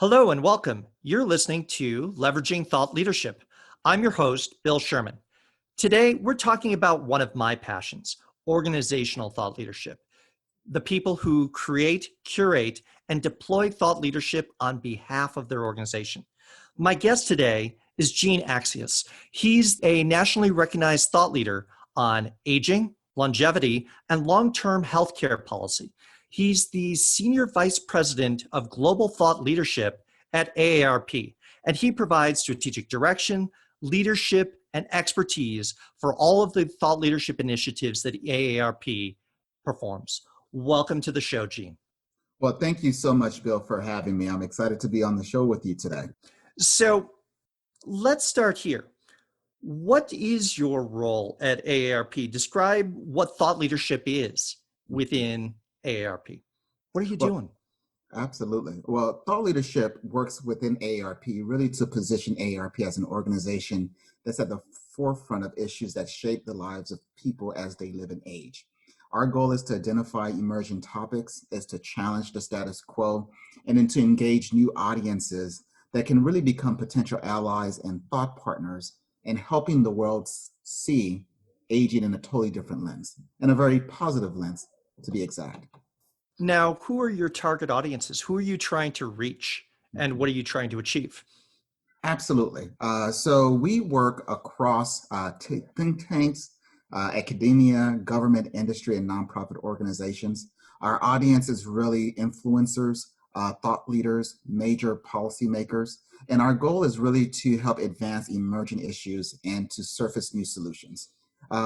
Hello and welcome. You're listening to Leveraging Thought Leadership. I'm your host, Bill Sherman. Today, we're talking about one of my passions, organizational thought leadership. The people who create, curate, and deploy thought leadership on behalf of their organization. My guest today is Gene Accius. He's a nationally recognized thought leader on aging, longevity, and long-term healthcare policy. He's the Senior Vice President of Global Thought Leadership at AARP, and he provides strategic direction, leadership, and expertise for all of the thought leadership initiatives that AARP performs. Welcome to the show, Gene. Well, thank you so much, Bill, for having me. I'm excited to be on the show with you today. So let's start here. What is your role at AARP? Describe what thought leadership is within AARP. What are you doing? Absolutely. Well, thought leadership works within AARP really to position AARP as an organization that's at the forefront of issues that shape the lives of people as they live and age. Our goal is to identify emerging topics, is to challenge the status quo, and then to engage new audiences that can really become potential allies and thought partners in helping the world see aging in a totally different lens, and a very positive lens, to be exact. Now, who are your target audiences? Who are you trying to reach, and what are you trying to achieve? Absolutely. So we work across think tanks, academia, government, industry, and nonprofit organizations. Our audience is really influencers, thought leaders, major policymakers, and our goal is really to help advance emerging issues and to surface new solutions.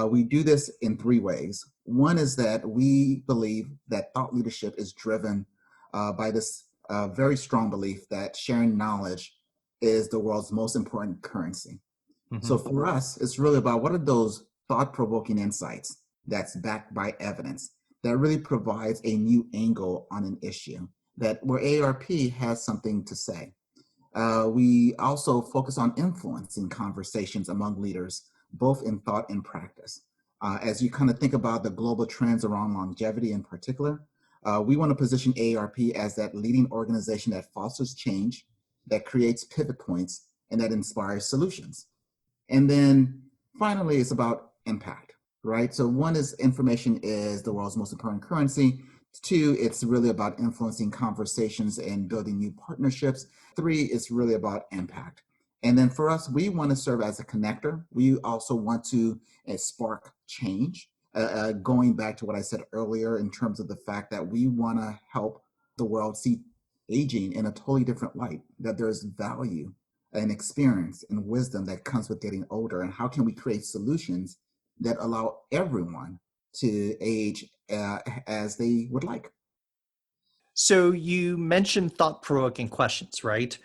We do this in three ways. One is that we believe that thought leadership is driven by this very strong belief that sharing knowledge is the world's most important currency. So for us, it's really about what are those thought-provoking insights that's backed by evidence that really provides a new angle on an issue that where AARP has something to say. We also focus on influencing conversations among leaders, both in thought and practice. As you kind of think about the global trends around longevity in particular, we want to position AARP as that leading organization that fosters change, that creates pivot points, and that inspires solutions. And then finally, it's about impact, right? So one is information is the world's most important currency. Two, it's really about influencing conversations and building new partnerships. Three, it's really about impact. And then for us, we want to serve as a connector. We also want to spark change. Going back to what I said earlier in terms of the fact that we want to help the world see aging in a totally different light, that there's value and experience and wisdom that comes with getting older, and how can we create solutions that allow everyone to age as they would like. So you mentioned thought-provoking questions, right?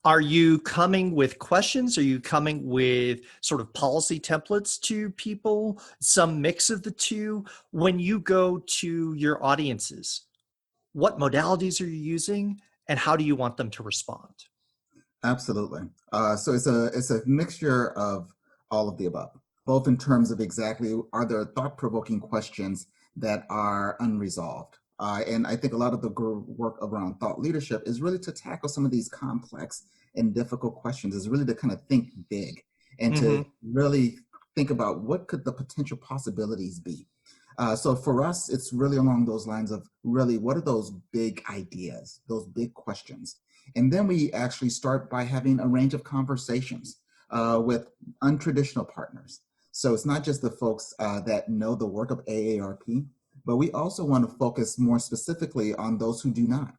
Are you coming with questions? Are you coming with sort of policy templates to people, some mix of the two? When you go to your audiences, what modalities are you using, and how do you want them to respond? Absolutely. So it's a mixture of all of the above, both in terms of exactly are there thought-provoking questions that are unresolved. And I think a lot of the work around thought leadership is really to tackle some of these complex and difficult questions, is really to kind of think big and to really think about what could the potential possibilities be. So for us, it's really along those lines of really what are those big ideas, those big questions. And then we actually start by having a range of conversations with untraditional partners. So it's not just the folks that know the work of AARP, but we also want to focus more specifically on those who do not.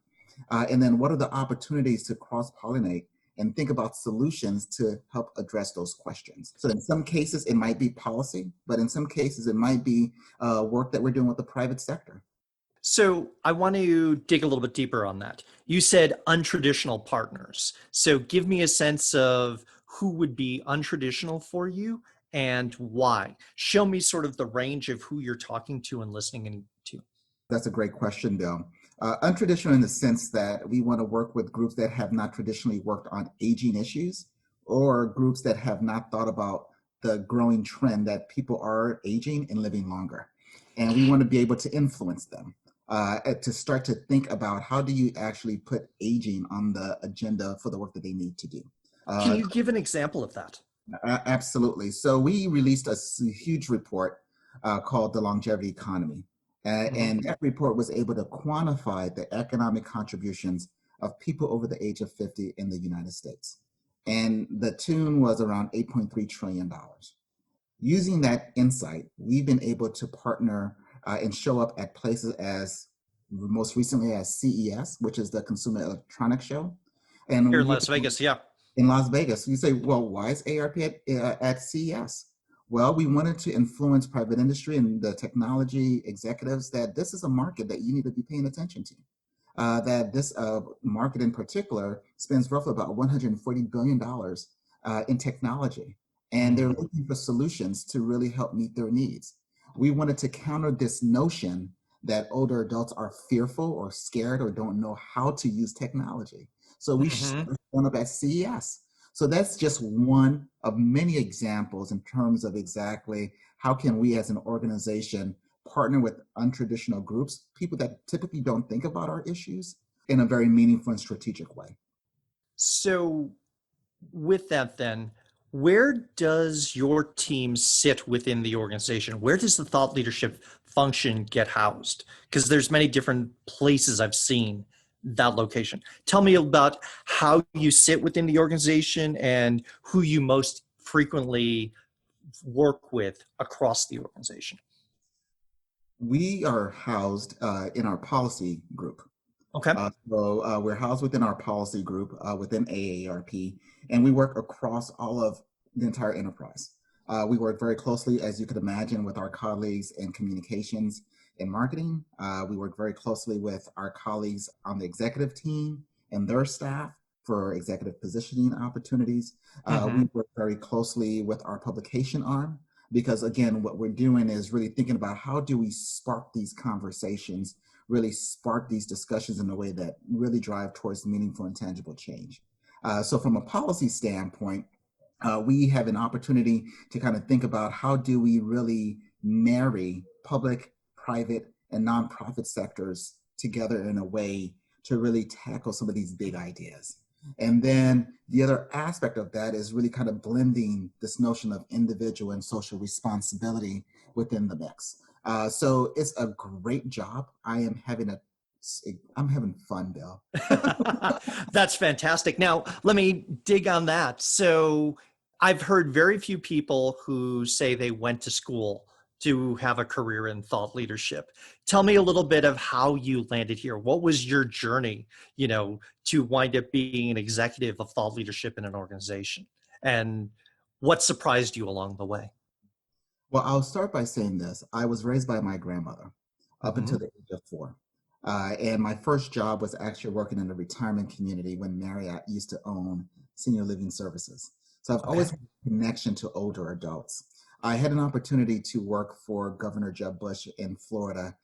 And then what are the opportunities to cross-pollinate and think about solutions to help address those questions. So in some cases, it might be policy, but in some cases, it might be work that we're doing with the private sector. So I want to dig a little bit deeper on that. You said untraditional partners. So give me a sense of who would be untraditional for you and why. Show me sort of the range of who you're talking to and listening to. That's a great question, Bill. Untraditional in the sense that we want to work with groups that have not traditionally worked on aging issues, or groups that have not thought about the growing trend that people are aging and living longer. And we want to be able to influence them. to start to think about how do you actually put aging on the agenda for the work that they need to do. Can Uh, you give an example of that? Absolutely. So we released a huge report called The Longevity Economy. Hmm. And that report was able to quantify the economic contributions of people over the age of 50 in the United States. And the tune was around $8.3 trillion. Using that insight, we've been able to partner and show up at places as most recently as CES, which is the Consumer Electronics Show. Here And in you Las Vegas, yeah. in Las Vegas. You say, well, why is AARP at CES? Well, we wanted to influence private industry and the technology executives that this is a market that you need to be paying attention to. That this market in particular spends roughly about $140 billion in technology. And they're Hmm. looking for solutions to really help meet their needs. We wanted to counter this notion that older adults are fearful or scared or don't know how to use technology. So we Hmm. started one up at CES. So that's just one of many examples in terms of exactly how can we as an organization partner with untraditional groups, people that typically don't think about our issues in a very meaningful and strategic way. So, with that, then, where does your team sit within the organization? Where does the thought leadership function get housed? Because there's many different places I've seen that location. Tell me about how you sit within the organization and who you most frequently work with across the organization. We are housed in our policy group. Okay. We're housed within our policy group within AARP, and we work across all of the entire enterprise. We work very closely, as you could imagine, with our colleagues in communications and marketing. We work very closely with our colleagues on the executive team and their staff for executive positioning opportunities. Hmm. We work very closely with our publication arm because, again, what we're doing is really thinking about how do we spark these conversations, really spark these discussions in a way that really drive towards meaningful and tangible change. So from a policy standpoint, we have an opportunity to kind of think about how do we really marry public, private, and nonprofit sectors together in a way to really tackle some of these big ideas. And then the other aspect of that is really kind of blending this notion of individual and social responsibility within the mix. So it's a great job. I'm having fun, Bill. That's fantastic. Now, let me dig on that. So, I've heard very few people who say they went to school to have a career in thought leadership. Tell me a little bit of how you landed here. What was your journey, to wind up being an executive of thought leadership in an organization? And what surprised you along the way? Well, I'll start by saying this. I was raised by my grandmother up Hmm. until the age of 4. And my first job was actually working in a retirement community when Marriott used to own senior living services. So I've Okay. always had a connection to older adults. I had an opportunity to work for Governor Jeb Bush in Florida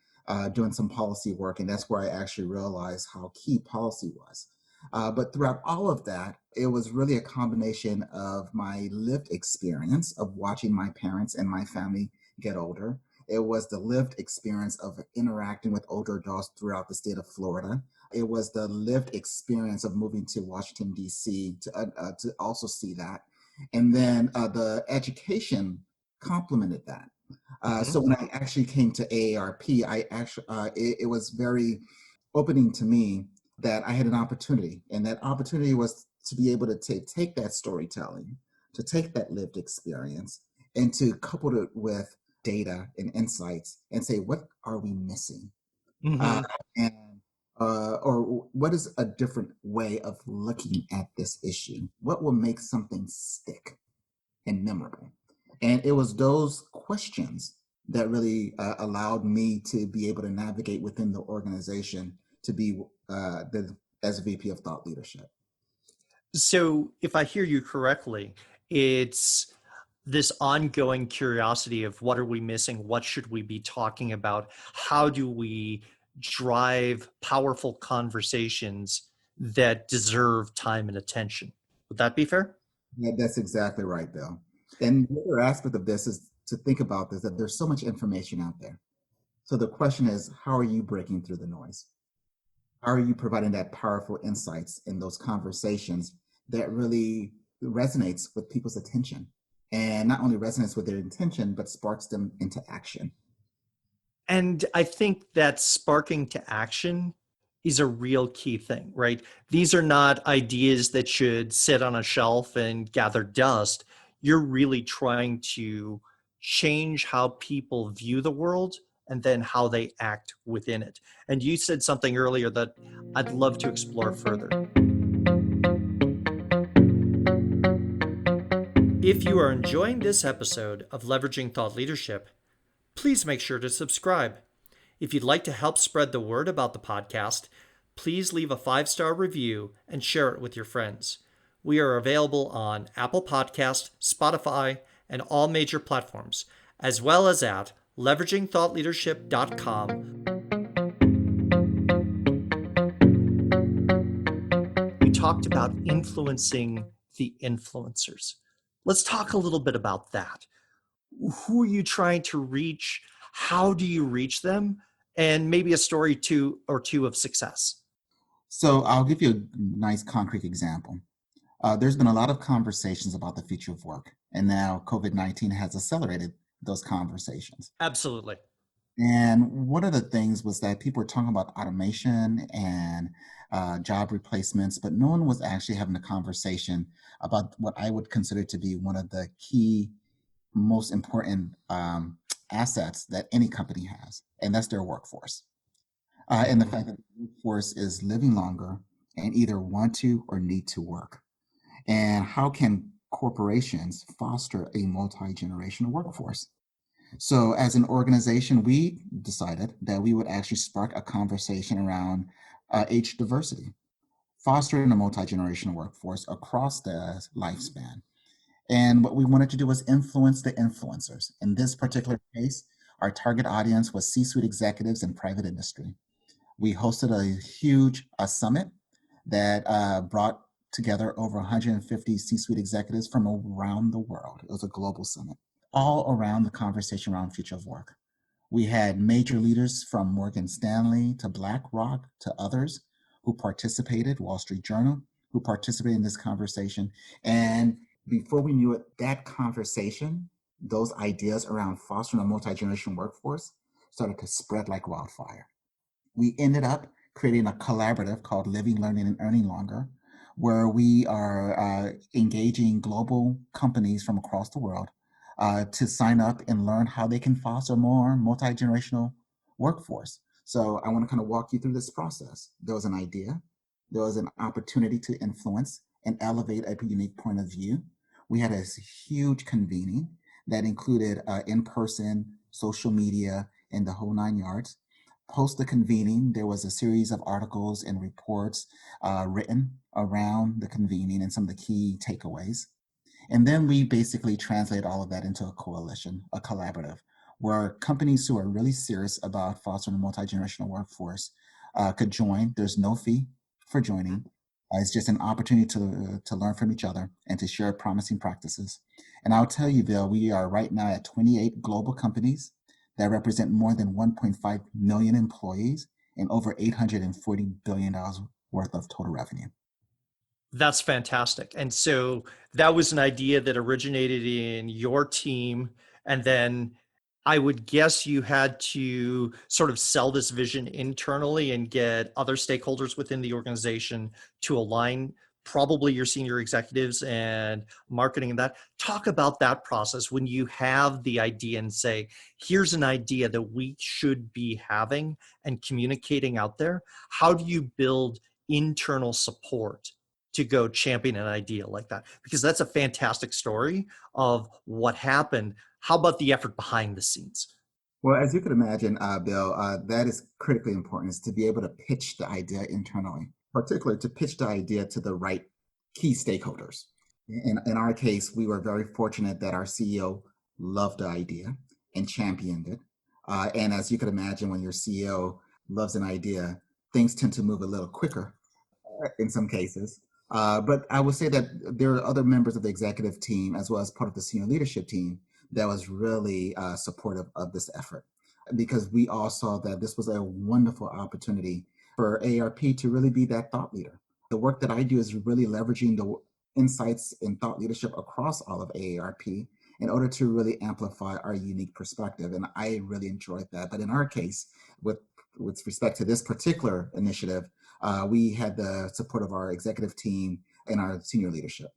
doing some policy work, and that's where I actually realized how key policy was. But throughout all of that, it was really a combination of my lived experience of watching my parents and my family get older. It was the lived experience of interacting with older adults throughout the state of Florida. It was the lived experience of moving to Washington, D.C. To also see that. And then the education complemented that. Hmm. So when I actually came to AARP, it was very opening to me that I had an opportunity, and that opportunity was to be able to take that storytelling, to take that lived experience, and to couple it with data and insights, and say, what are we missing, uh, Hmm. and or what is a different way of looking at this issue? What will make something stick and memorable? And it was those questions that really allowed me to be able to navigate within the organization to be as VP of Thought Leadership. So, if I hear you correctly, it's this ongoing curiosity of what are we missing? What should we be talking about? How do we drive powerful conversations that deserve time and attention? Would that be fair? That's exactly right, Bill. And the other aspect of this is to think about this, that there's so much information out there. So the question is, how are you breaking through the noise? How are you providing that powerful insights in those conversations that really resonates with people's attention? And not only resonates with their intention, but sparks them into action. And I think that sparking to action is a real key thing, right? These are not ideas that should sit on a shelf and gather dust. You're really trying to change how people view the world and then how they act within it. And you said something earlier that I'd love to explore further. If you are enjoying this episode of Leveraging Thought Leadership, please make sure to subscribe. If you'd like to help spread the word about the podcast, please leave a 5-star review and share it with your friends. We are available on Apple Podcast, Spotify, and all major platforms, as well as at leveragingthoughtleadership.com. We talked about influencing the influencers. Let's talk a little bit about that. Who are you trying to reach? How do you reach them? And maybe a story or two of success. So I'll give you a nice concrete example. There's been a lot of conversations about the future of work, and now COVID-19 has accelerated those conversations. Absolutely. And one of the things was that people were talking about automation and job replacements, but no one was actually having a conversation about what I would consider to be one of the key, most important assets that any company has, and that's their workforce. And the fact that the workforce is living longer and either want to or need to work. And how can corporations foster a multi-generational workforce? So as an organization, we decided that we would actually spark a conversation around age diversity, fostering a multi-generational workforce across the lifespan. And what we wanted to do was influence the influencers. In this particular case, our target audience was C-suite executives in private industry. We hosted a huge summit that brought together over 150 C-suite executives from around the world. It was a global summit, all around the conversation around future of work. We had major leaders from Morgan Stanley to BlackRock to others who participated, Wall Street Journal, who participated in this conversation. And before we knew it, that conversation, those ideas around fostering a multi-generational workforce started to spread like wildfire. We ended up creating a collaborative called Living, Learning, and Earning Longer, where we are engaging global companies from across the world to sign up and learn how they can foster more multi-generational workforce. So I want to kind of walk you through this process. There was an idea, there was an opportunity to influence and elevate a unique point of view. We had a huge convening that included in-person, social media, and the whole 9 yards. Post the convening, there was a series of articles and reports written around the convening and some of the key takeaways. And then we basically translate all of that into a coalition, a collaborative, where companies who are really serious about fostering a multi-generational workforce could join. There's no fee for joining. It's just an opportunity to learn from each other and to share promising practices. And I'll tell you, Bill, we are right now at 28 global companies that represent more than 1.5 million employees and over $840 billion worth of total revenue. That's fantastic. And so that was an idea that originated in your team. And then I would guess you had to sort of sell this vision internally and get other stakeholders within the organization to align, probably your senior executives and marketing and that. Talk about that process when you have the idea and say, here's an idea that we should be having and communicating out there. How do you build internal support to go champion an idea like that? Because that's a fantastic story of what happened. How about the effort behind the scenes? Well, as you can imagine, Bill, that is critically important, is to be able to pitch the idea internally, particularly to pitch the idea to the right key stakeholders. In our case, we were very fortunate that our CEO loved the idea and championed it. And as you could imagine, when your CEO loves an idea, things tend to move a little quicker in some cases. But I would say that there are other members of the executive team, as well as part of the senior leadership team, that was really supportive of this effort. because we all saw that this was a wonderful opportunity for AARP to really be that thought leader. The work that I do is really leveraging the insights and thought leadership across all of AARP in order to really amplify our unique perspective. And I really enjoyed that. But in our case, with respect to this particular initiative, we had the support of our executive team and our senior leadership.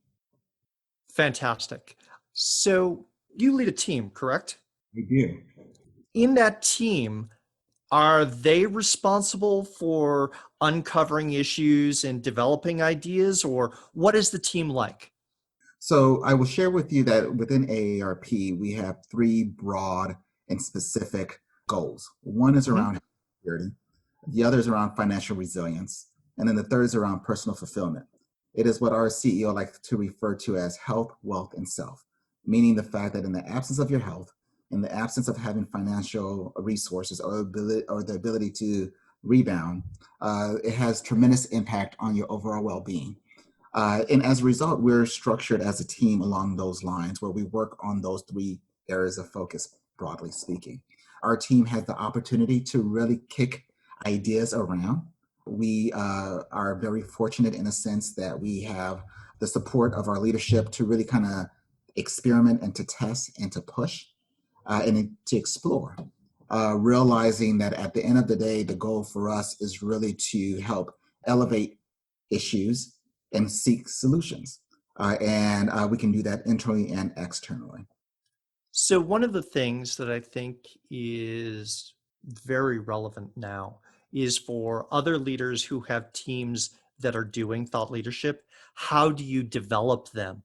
Fantastic. So you lead a team, correct? We do. In that team, are they responsible for uncovering issues and developing ideas, or what is the team like? So I will share with you that within AARP, we have three broad and specific goals. One is Mhm. around security, the other is around financial resilience, and then the third is around personal fulfillment. It is what our CEO likes to refer to as health, wealth, and self, meaning the fact that in the absence of your health, in the absence of having financial resources or the ability to rebound, it has tremendous impact on your overall well-being. And as a result, we're structured as a team along those lines where we work on those three areas of focus, broadly speaking. Our team has the opportunity to really kick ideas around. We are very fortunate in a sense that we have the support of our leadership to really kind of experiment and to test and to push and to explore. Realizing that at the end of the day, the goal for us is really to help elevate issues and seek solutions. And we can do that internally and externally. So, one of the things that I think is very relevant now is for other leaders who have teams that are doing thought leadership. How do you develop them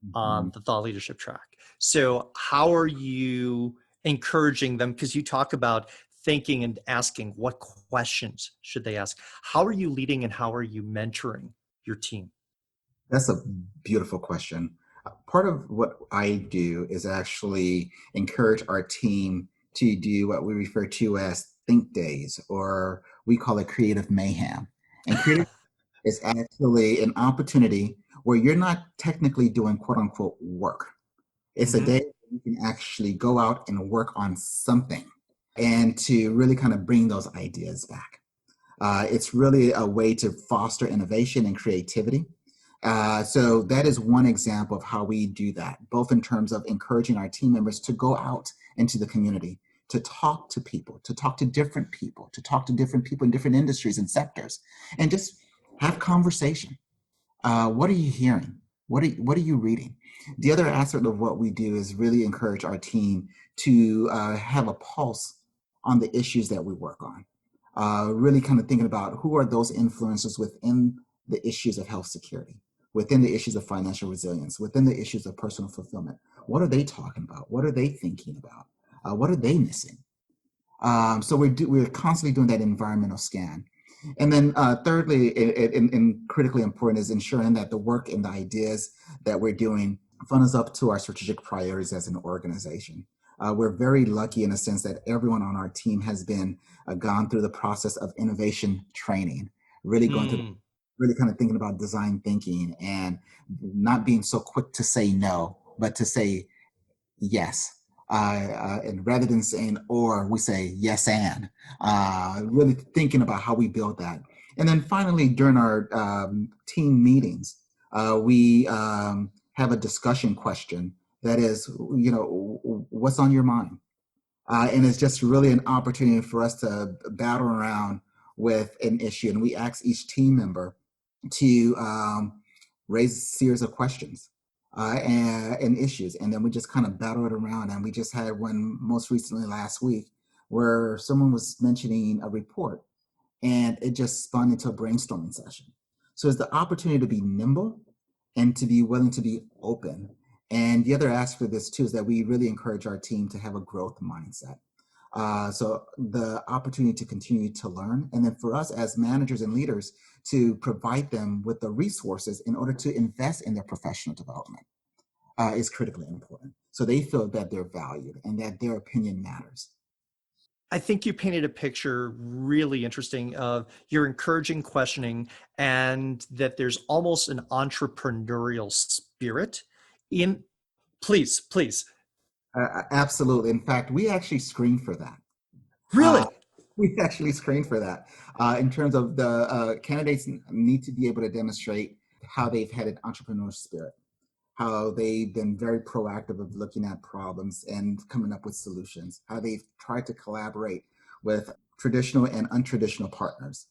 Mhm. on the thought leadership track? So, how are you encouraging them? Because you talk about thinking and asking what questions should they ask. How are you leading and how are you mentoring your team? That's a beautiful question. Part of what I do is actually encourage our team to do what we refer to as think days, or we call it creative mayhem. And creative is actually an opportunity where you're not technically doing quote unquote work. It's a Mhm. day where you can actually go out and work on something and to really kind of bring those ideas back. It's really a way to foster innovation and creativity. So that is one example of how we do that, both in terms of encouraging our team members to go out into the community, to talk to people, to talk to different people, to talk to different people in different industries and sectors, and just have conversation. What are you hearing? What are you reading? The other aspect of what we do is really encourage our team to have a pulse on the issues that we work on. Really kind of thinking about who are those influencers within the issues of health security, within the issues of financial resilience, within the issues of personal fulfillment. What are they talking about? What are they thinking about? What are they missing? So we're constantly doing that environmental scan. And then thirdly, and critically important, is ensuring that the work and the ideas that we're doing fund us up to our strategic priorities as an organization. We're very lucky in a sense that everyone on our team has been gone through the process of innovation training, really going through, Mm. really kind of thinking about design thinking and not being so quick to say no, but to say yes. And rather than saying or, we say yes and. Really thinking about how we build that. And then finally, during our team meetings, we have a discussion question that is, what's on your mind? And it's just really an opportunity for us to battle around with an issue. And we ask each team member to raise a series of questions and issues. And then we just kind of battle it around. And we just had one most recently last week where someone was mentioning a report and it just spun into a brainstorming session. So it's the opportunity to be nimble and to be willing to be open. And the other aspect of this too is that we really encourage our team to have a growth mindset. So the opportunity to continue to learn, and then for us as managers and leaders to provide them with the resources in order to invest in their professional development is critically important. So they feel that they're valued and that their opinion matters. I think you painted a picture really interesting of you're encouraging questioning and that there's almost an entrepreneurial spirit in. Please, please. Absolutely. In fact, we actually screen for that. Really? We actually screen for that in terms of the candidates need to be able to demonstrate how they've had an entrepreneurial spirit, how they've been very proactive of looking at problems and coming up with solutions, how they've tried to collaborate with traditional and untraditional partners.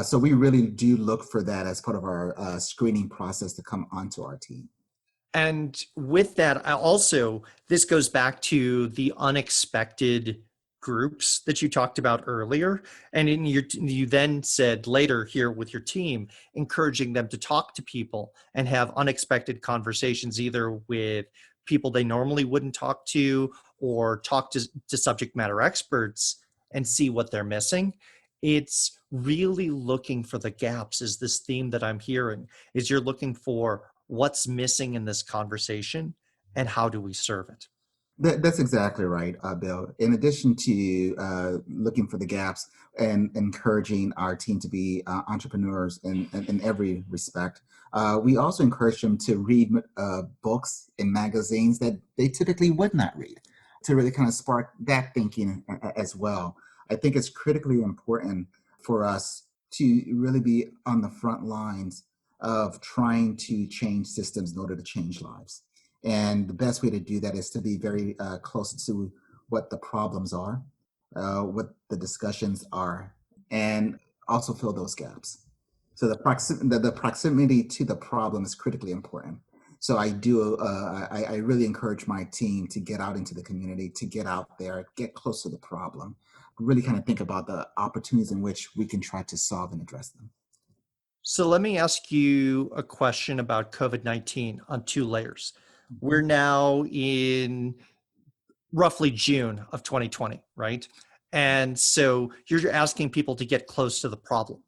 So we really do look for that as part of our screening process to come onto our team. And with that, I also, this goes back to the unexpected groups that you talked about earlier. And you then said later here with your team, encouraging them to talk to people and have unexpected conversations, either with people they normally wouldn't talk to or talk to subject matter experts and see what they're missing. It's really looking for the gaps is this theme that I'm hearing, is you're looking for what's missing in this conversation and how do we serve it. That's exactly right, Bill. In addition to looking for the gaps and encouraging our team to be entrepreneurs in every respect, we also encourage them to read books and magazines that they typically would not read to really kind of spark that thinking as well. I think it's critically important for us to really be on the front lines of trying to change systems in order to change lives. And the best way to do that is to be very close to what the problems are, what the discussions are, and also fill those gaps. So the proximity to the problem is critically important. So I really encourage my team to get out into the community, to get out there, get close to the problem, really kind of think about the opportunities in which we can try to solve and address them. So let me ask you a question about COVID-19 on two layers. We're Mhm. now in roughly June of 2020, right? And so you're asking people to get close to the problem.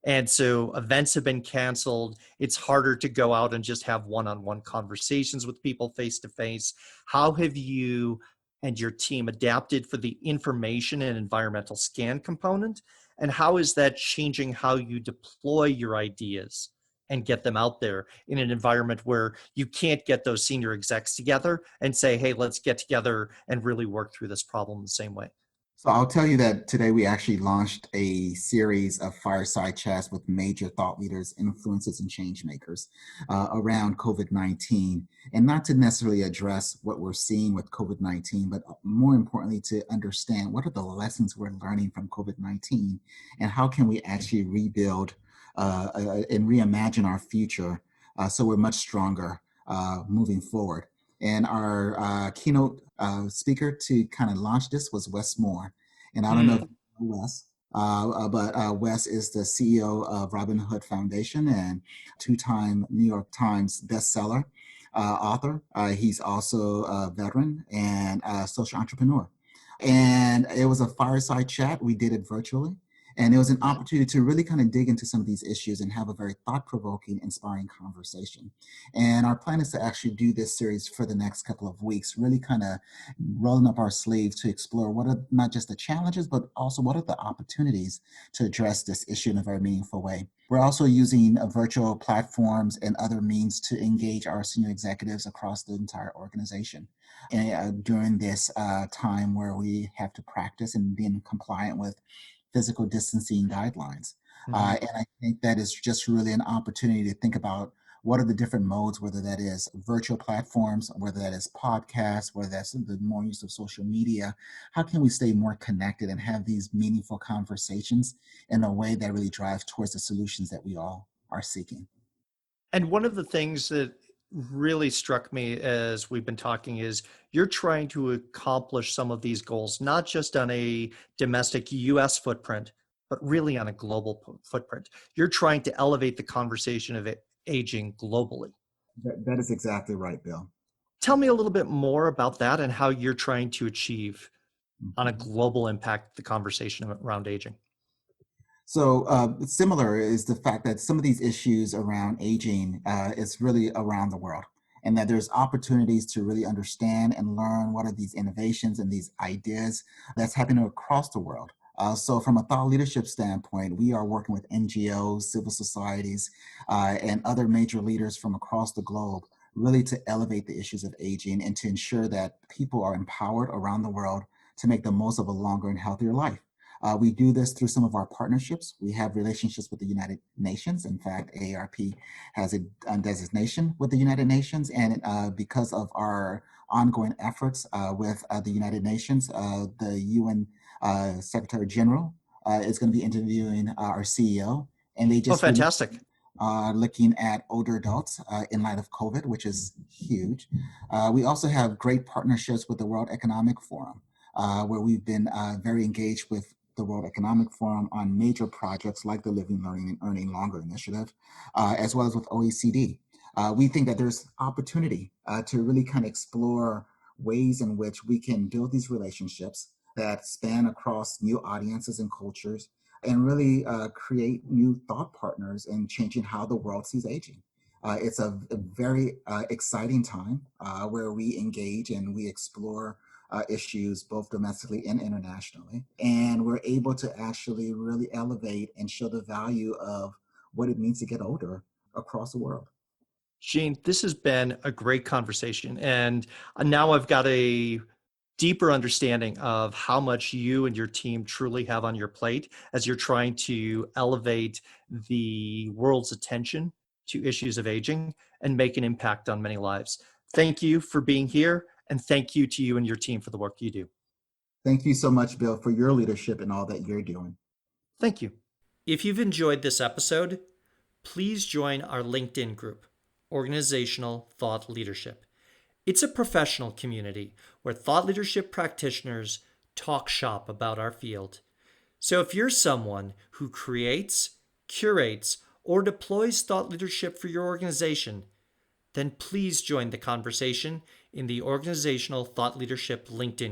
And so events have been canceled. It's harder to go out and just have one on one conversations with people face to face. How have you and your team adapted for the information and environmental scan component? And how is that changing how you deploy your ideas and get them out there in an environment where you can't get those senior execs together and say, hey, let's get together and really work through this problem the same way? So I'll tell you that today we actually launched a series of fireside chats with major thought leaders, influencers, and change makers around COVID-19, and not to necessarily address what we're seeing with COVID-19, but more importantly, to understand what are the lessons we're learning from COVID-19 and how can we actually rebuild and reimagine our future so we're much stronger moving forward. And our keynote speaker to kind of launch this was Wes Moore. And I don't know if Hmm. you know Wes, but Wes is the CEO of Robin Hood Foundation and two-time New York Times bestseller author. He's also a veteran and a social entrepreneur. And it was a fireside chat. We did it virtually. And it was an opportunity to really kind of dig into some of these issues and have a very thought provoking, inspiring conversation. And our plan is to actually do this series for the next couple of weeks, really kind of rolling up our sleeves to explore what are not just the challenges, but also what are the opportunities to address this issue in a very meaningful way. We're also using virtual platforms and other means to engage our senior executives across the entire organization. And, during this time where we have to practice and being compliant with physical distancing guidelines. Hmm. And I think that is just really an opportunity to think about what are the different modes, whether that is virtual platforms, whether that is podcasts, whether that's the more use of social media. How can we stay more connected and have these meaningful conversations in a way that really drives towards the solutions that we all are seeking? And one of the things that really struck me as we've been talking is you're trying to accomplish some of these goals, not just on a domestic US footprint, but really on a global footprint. You're trying to elevate the conversation of aging globally. That is exactly right, Bill. Tell me a little bit more about that and how you're trying to achieve on a Mhm. global impact the conversation around aging. So similar is the fact that some of these issues around aging is really around the world, and that there's opportunities to really understand and learn what are these innovations and these ideas that's happening across the world. So from a thought leadership standpoint, we are working with NGOs, civil societies, and other major leaders from across the globe, really to elevate the issues of aging and to ensure that people are empowered around the world to make the most of a longer and healthier life. We do this through some of our partnerships. We have relationships with the United Nations. In fact, AARP has a designation with the United Nations, and because of our ongoing efforts with the United Nations, the UN Secretary General is going to be interviewing our CEO, and they Oh, just released fantastic. looking at older adults in light of COVID, which is huge. We also have great partnerships with the World Economic Forum, where we've been very engaged with the World Economic Forum on major projects like the Living, Learning, and Earning Longer initiative, as well as with OECD. We think that there's opportunity to really kind of explore ways in which we can build these relationships that span across new audiences and cultures and really create new thought partners in changing how the world sees aging. It's a very exciting time where we engage and we explore issues both domestically and internationally. And we're able to actually really elevate and show the value of what it means to get older across the world. Gene, this has been a great conversation. And now I've got a deeper understanding of how much you and your team truly have on your plate as you're trying to elevate the world's attention to issues of aging and make an impact on many lives. Thank you for being here, and thank you to you and your team for the work you do. Thank you so much, Bill, for your leadership and all that you're doing. Thank you. If you've enjoyed this episode, please join our LinkedIn group, Organizational Thought Leadership. It's a professional community where thought leadership practitioners talk shop about our field. So if you're someone who creates, curates, or deploys thought leadership for your organization, then please join the conversation in the Organizational Thought Leadership LinkedIn